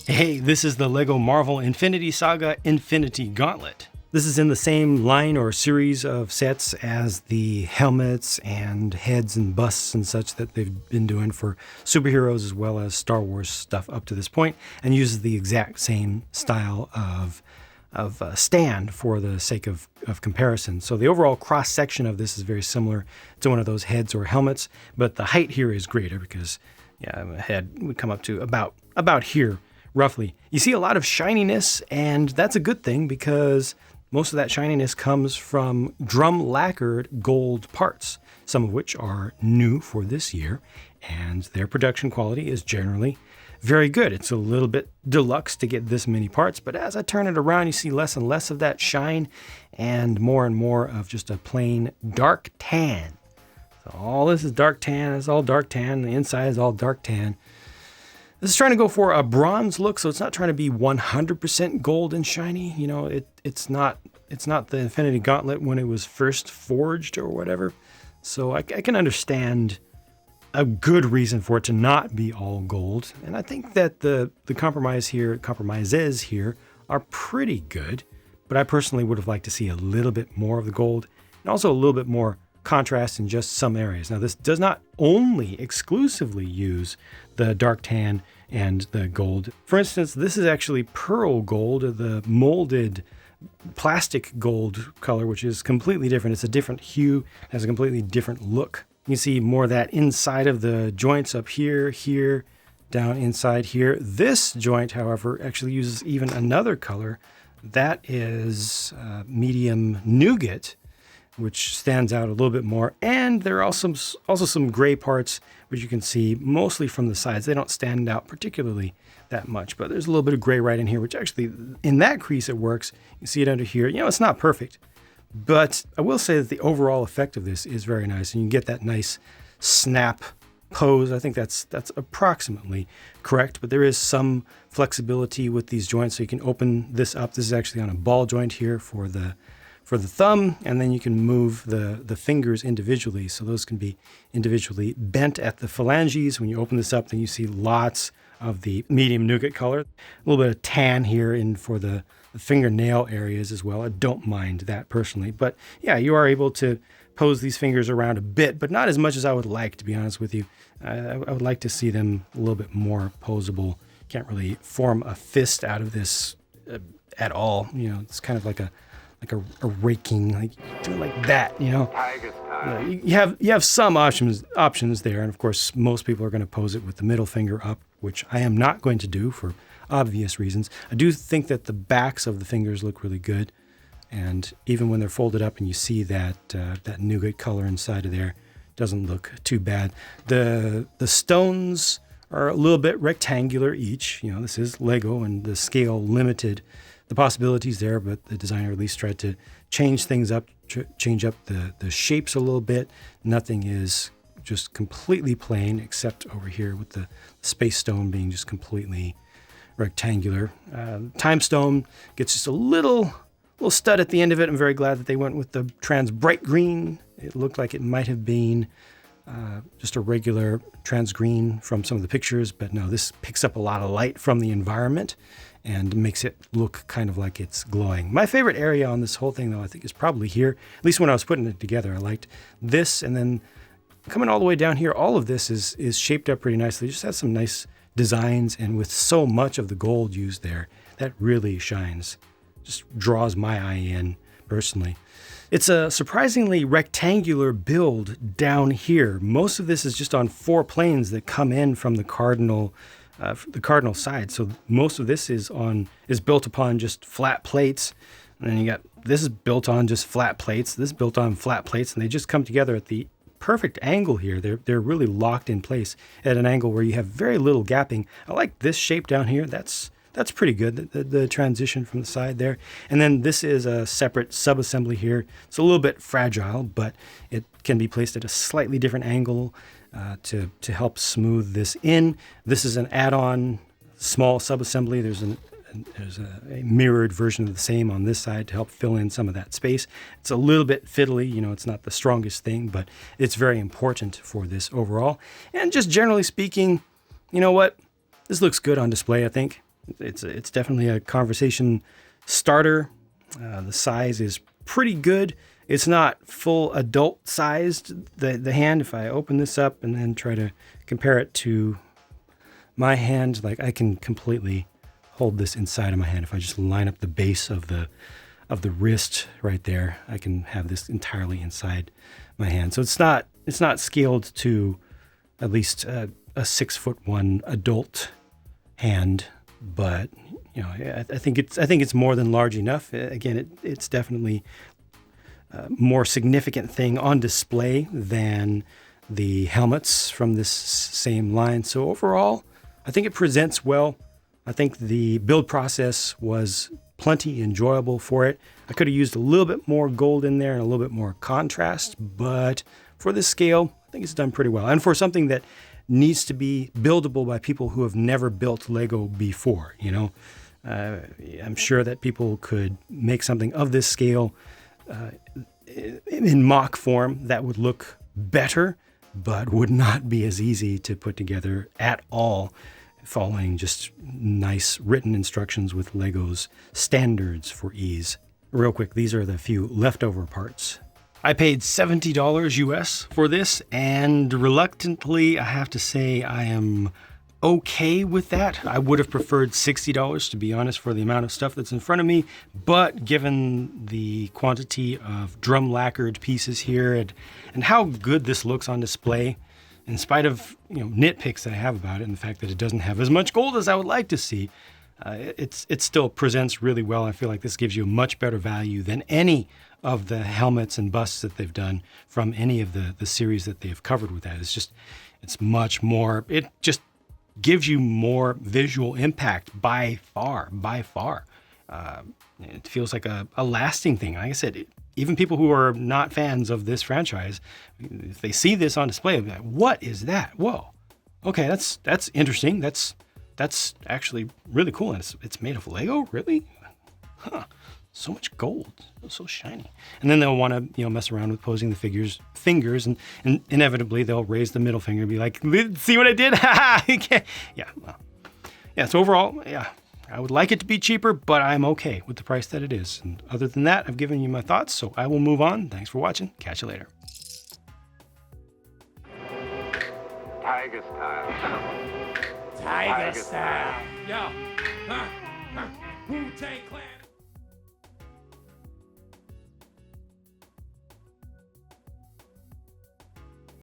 Hey, this is the LEGO Marvel Infinity Saga Infinity Gauntlet. This is in the same line or series of sets as the helmets and heads and busts and such that they've been doing for superheroes as well as Star Wars stuff up to this point, and uses the exact same style of stand for the sake of comparison. So the overall cross-section of this is very similar to one of those heads or helmets, but the height here is greater because a head would come up to about here, roughly. You see a lot of shininess, and that's a good thing because most of that shininess comes from drum lacquered gold parts, some of which are new for this year, and their production quality is generally very good. It's a little bit deluxe to get this many parts, but as I turn it around, you see less and less of that shine and more of just a plain dark tan. So all this is dark tan. It's all dark tan. The inside is all dark tan. This is trying to go for a bronze look, so it's not trying to be 100% gold and shiny. You know, it's not the Infinity Gauntlet when it was first forged or whatever. So I can understand a good reason for it to not be all gold. And I think that the compromises here are pretty good. But I personally would have liked to see a little bit more of the gold and also a little bit more contrast in just some areas. Now, this does not only exclusively use the dark tan and the gold. For instance, this is actually pearl gold, the molded plastic gold color, which is completely different. It's a different hue, has a completely different look. You can see more of that inside of the joints up here, down inside here. This joint, however, actually uses even another color. That is medium nougat, which stands out a little bit more. And there are also some gray parts, which you can see mostly from the sides. They don't stand out particularly that much, but there's a little bit of gray right in here, which actually, in that crease, it works. You see it under here. You know, it's not perfect, but I will say that the overall effect of this is very nice, and you get that nice snap pose. I think that's approximately correct, but there is some flexibility with these joints, so you can open this up. This is actually on a ball joint here for the thumb, and then you can move the fingers individually, so those can be individually bent at the phalanges. When you open this up, then you see lots of the medium nougat color. A little bit of tan here in for the fingernail areas as well. I don't mind that personally, but yeah, you are able to pose these fingers around a bit, but not as much as I would like, to be honest with you. I would like to see them a little bit more posable. Can't really form a fist out of this at all. You know, it's kind of like a raking, like do it like that, you know. You have some options there, and of course most people are going to pose it with the middle finger up, which I am not going to do for obvious reasons. I do think that the backs of the fingers look really good, and even when they're folded up and you see that nougat color inside of there, doesn't look too bad. The stones are a little bit rectangular each. You know, this is Lego and the scale limited the possibilities there, but the designer at least tried to change things up, change up the shapes a little bit. Nothing is just completely plain except over here with the space stone being just completely rectangular. Time stone gets just a little stud at the end of it. I'm very glad that they went with the trans bright green. It looked like it might have been just a regular trans green from some of the pictures, but no, this picks up a lot of light from the environment and makes it look kind of like it's glowing. My favorite area on this whole thing, though, I think is probably here. At least when I was putting it together, I liked this, and then coming all the way down here, all of this is shaped up pretty nicely. It just has some nice designs, and with so much of the gold used there, that really shines. Just draws my eye in, personally. It's a surprisingly rectangular build down here. Most of this is just on 4 planes that come in from the cardinal side. So most of this is built upon just flat plates. And then you got this is built on just flat plates. This is built on flat plates, and they just come together at the perfect angle here. They're really locked in place at an angle where you have very little gapping. I like this shape down here. That's pretty good, the transition from the side there. And then this is a separate sub-assembly here. It's a little bit fragile, but it can be placed at a slightly different angle to help smooth this in. This is an add-on small sub-assembly. There's a mirrored version of the same on this side to help fill in some of that space. It's a little bit fiddly, you know, it's not the strongest thing, but it's very important for this overall. And just generally speaking, you know what? This looks good on display, I think. It's definitely a conversation starter. The size is pretty good. It's not full adult sized, the hand. If I open this up and then try to compare it to my hand, like I can completely hold this inside of my hand. If I just line up the base of the wrist right there, I can have this entirely inside my hand. So it's not scaled to at least a 6'1" adult hand, but you know, I think it's more than large enough. Again, it's definitely a more significant thing on display than the helmets from this same line. So overall, I think it presents well. I think the build process was plenty enjoyable for it. I could have used a little bit more gold in there and a little bit more contrast, but for this scale, I think it's done pretty well. And for something that needs to be buildable by people who have never built Lego before, you know, I'm sure that people could make something of this scale in mock form that would look better, but would not be as easy to put together at all, following just nice written instructions with Lego's standards for ease. Real quick, these are the few leftover parts. I paid $70 US for this, and reluctantly, I have to say I am okay with that. I would have preferred $60, to be honest, for the amount of stuff that's in front of me, but given the quantity of drum lacquered pieces here and how good this looks on display, in spite of, you know, nitpicks that I have about it and the fact that it doesn't have as much gold as I would like to see, it still presents really well. I feel like this gives you a much better value than any of the helmets and busts that they've done from any of the series that they've covered with that. It's much more, it just gives you more visual impact by far. It feels like a lasting thing. Like I said, even people who are not fans of this franchise, if they see this on display, they'll be like, what is that? Whoa. Okay, that's interesting. That's actually really cool. And it's made of Lego? Really? Huh. So much gold. It's so shiny. And then they'll want to, you know, mess around with posing the fingers, and inevitably they'll raise the middle finger and be like, see what I did? Yeah. Well, yeah. So overall, yeah, I would like it to be cheaper, but I'm okay with the price that it is. And other than that, I've given you my thoughts, so I will move on. Thanks for watching. Catch you later. Tiger style. Tiger style. Yo. Wu-Tang Clan.